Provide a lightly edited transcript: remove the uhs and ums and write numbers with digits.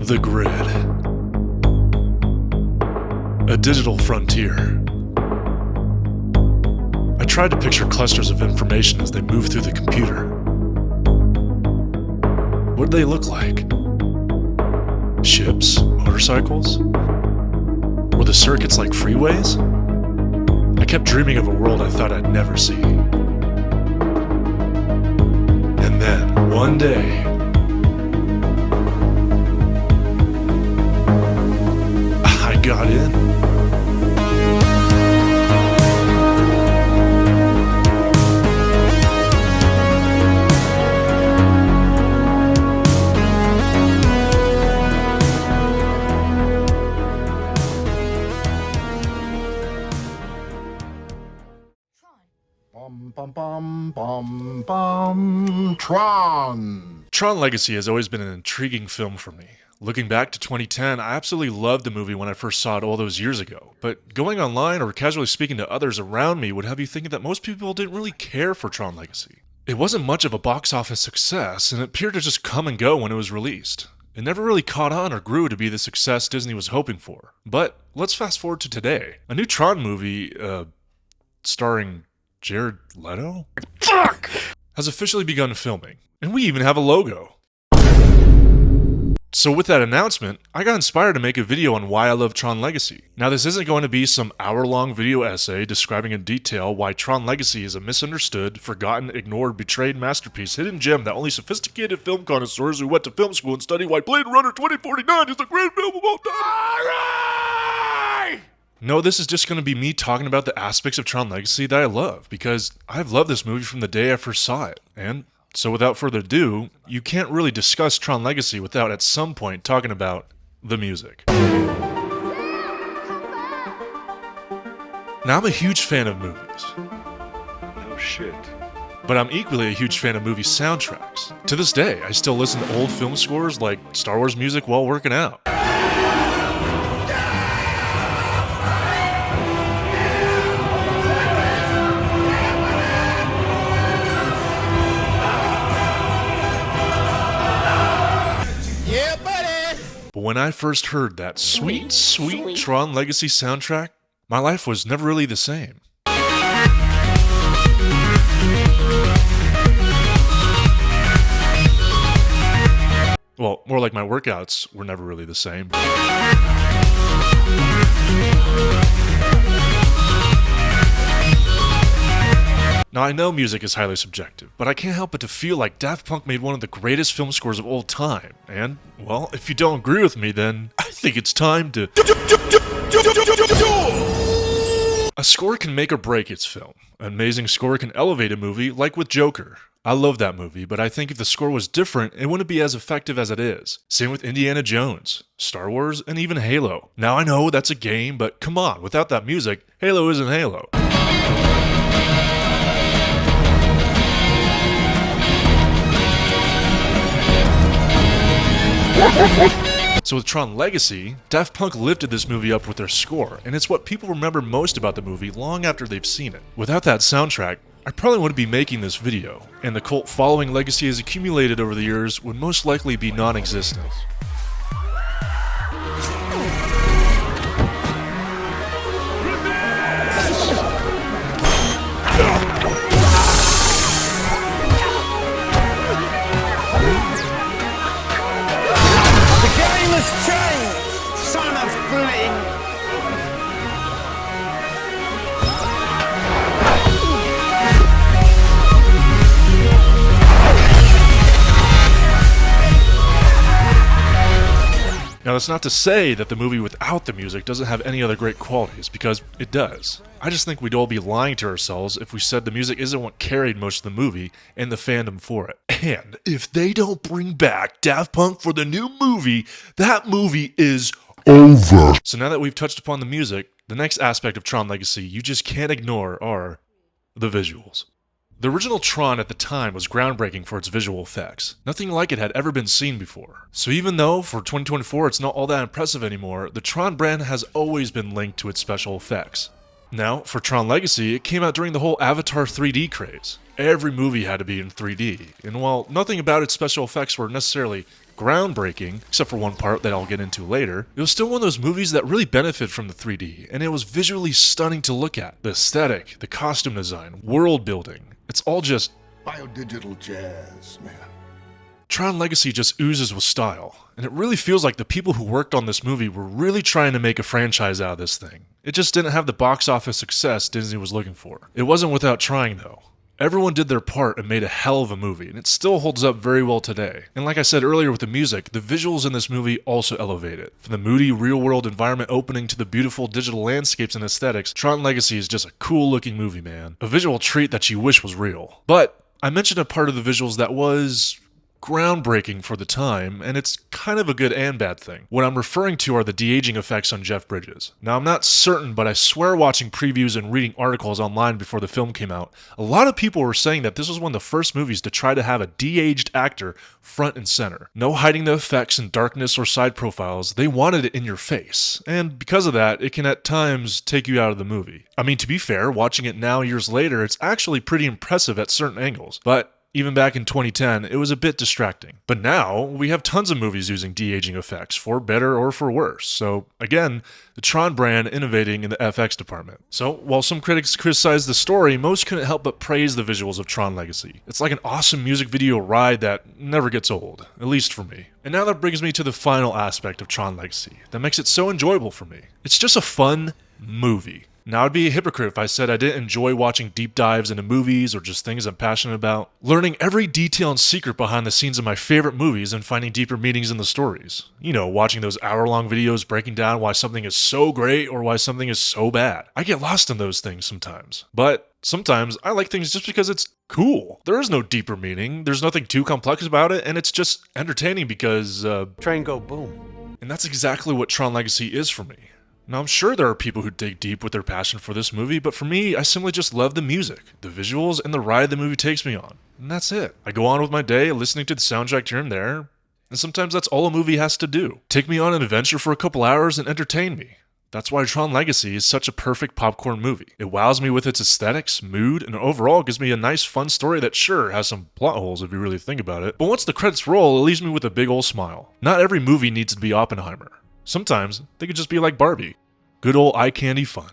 The Grid. A digital frontier. I tried to picture clusters of information as they move through the computer. What do they look like? Ships? Motorcycles? Were the circuits like freeways? I kept dreaming of a world I thought I'd never see. And then, one day, I got in. Tron! Tron Legacy has always been an intriguing film for me. Looking back to 2010, I absolutely loved the movie when I first saw it all those years ago. But going online or casually speaking to others around me would have you thinking that most people didn't really care for Tron Legacy. It wasn't much of a box office success, and it appeared to just come and go when it was released. It never really caught on or grew to be the success Disney was hoping for. But let's fast forward to today. A new Tron movie, starring Jared Leto? Fuck! Has officially begun filming, and we even have a logo. So with that announcement, I got inspired to make a video on why I love Tron Legacy. Now this isn't going to be some hour-long video essay describing in detail why Tron Legacy is a misunderstood, forgotten, ignored, betrayed masterpiece, hidden gem that only sophisticated film connoisseurs who went to film school and studied why Blade Runner 2049 is the greatest film of all time. No, this is just going to be me talking about the aspects of Tron Legacy that I love, because I've loved this movie from the day I first saw it, and so without further ado, you can't really discuss Tron Legacy without at some point talking about the music. Now I'm a huge fan of movies. No shit. But I'm equally a huge fan of movie soundtracks. To this day, I still listen to old film scores like Star Wars music while working out. But when I first heard that sweet Tron Legacy soundtrack, my life was never really the same. Well, more like my workouts were never really the same. Now, I know music is highly subjective, but I can't help but to feel like Daft Punk made one of the greatest film scores of all time. And, well, if you don't agree with me, then I think it's time to... A score can make or break its film. An amazing score can elevate a movie, like with Joker. I love that movie, but I think if the score was different, it wouldn't be as effective as it is. Same with Indiana Jones, Star Wars, and even Halo. Now I know that's a game, but come on, without that music, Halo isn't Halo. So with Tron Legacy, Daft Punk lifted this movie up with their score, and it's what people remember most about the movie long after they've seen it. Without that soundtrack, I probably wouldn't be making this video, and the cult following Legacy has accumulated over the years would most likely be non-existent. Now that's not to say that the movie without the music doesn't have any other great qualities, because it does. I just think we'd all be lying to ourselves if we said the music isn't what carried most of the movie and the fandom for it. And if they don't bring back Daft Punk for the new movie, that movie is over. So now that we've touched upon the music, the next aspect of Tron Legacy you just can't ignore are the visuals. The original Tron at the time was groundbreaking for its visual effects. Nothing like it had ever been seen before. So even though for 2024 it's not all that impressive anymore, the Tron brand has always been linked to its special effects. Now, for Tron Legacy, it came out during the whole Avatar 3D craze. Every movie had to be in 3D, and while nothing about its special effects were necessarily groundbreaking, except for one part that I'll get into later, it was still one of those movies that really benefited from the 3D, and it was visually stunning to look at. The aesthetic, the costume design, world building, it's all just Biodigital jazz, man. Tron Legacy just oozes with style, and it really feels like the people who worked on this movie were really trying to make a franchise out of this thing. It just didn't have the box office success Disney was looking for. It wasn't without trying though. Everyone did their part and made a hell of a movie, and it still holds up very well today. And like I said earlier with the music, the visuals in this movie also elevate it. From the moody real-world environment opening to the beautiful digital landscapes and aesthetics, Tron Legacy is just a cool-looking movie, man. A visual treat that you wish was real. But I mentioned a part of the visuals that was groundbreaking for the time, and it's kind of a good and bad thing. What I'm referring to are the de-aging effects on Jeff Bridges. Now, I'm not certain, but I swear watching previews and reading articles online before the film came out, a lot of people were saying that this was one of the first movies to try to have a de-aged actor front and center. No hiding the effects in darkness or side profiles, they wanted it in your face. And because of that, it can at times take you out of the movie. I mean, to be fair, watching it now years later, it's actually pretty impressive at certain angles, but even back in 2010, it was a bit distracting. But now, we have tons of movies using de-aging effects, for better or for worse. So, again, the Tron brand innovating in the FX department. So, while some critics criticize the story, most couldn't help but praise the visuals of Tron Legacy. It's like an awesome music video ride that never gets old, at least for me. And now that brings me to the final aspect of Tron Legacy that makes it so enjoyable for me. It's just a fun movie. Now, I'd be a hypocrite if I said I didn't enjoy watching deep dives into movies or just things I'm passionate about, learning every detail and secret behind the scenes of my favorite movies and finding deeper meanings in the stories. You know, watching those hour-long videos breaking down why something is so great or why something is so bad. I get lost in those things sometimes. But sometimes I like things just because it's cool. There is no deeper meaning, there's nothing too complex about it, and it's just entertaining because, Train go boom. And that's exactly what Tron Legacy is for me. Now, I'm sure there are people who dig deep with their passion for this movie, but for me, I simply just love the music, the visuals, and the ride the movie takes me on. And that's it. I go on with my day listening to the soundtrack here and there, and sometimes that's all a movie has to do. Take me on an adventure for a couple hours and entertain me. That's why Tron Legacy is such a perfect popcorn movie. It wows me with its aesthetics, mood, and overall gives me a nice, fun story that sure has some plot holes if you really think about it, but once the credits roll, it leaves me with a big ol' smile. Not every movie needs to be Oppenheimer. Sometimes, they could just be like Barbie. Good old eye candy fun.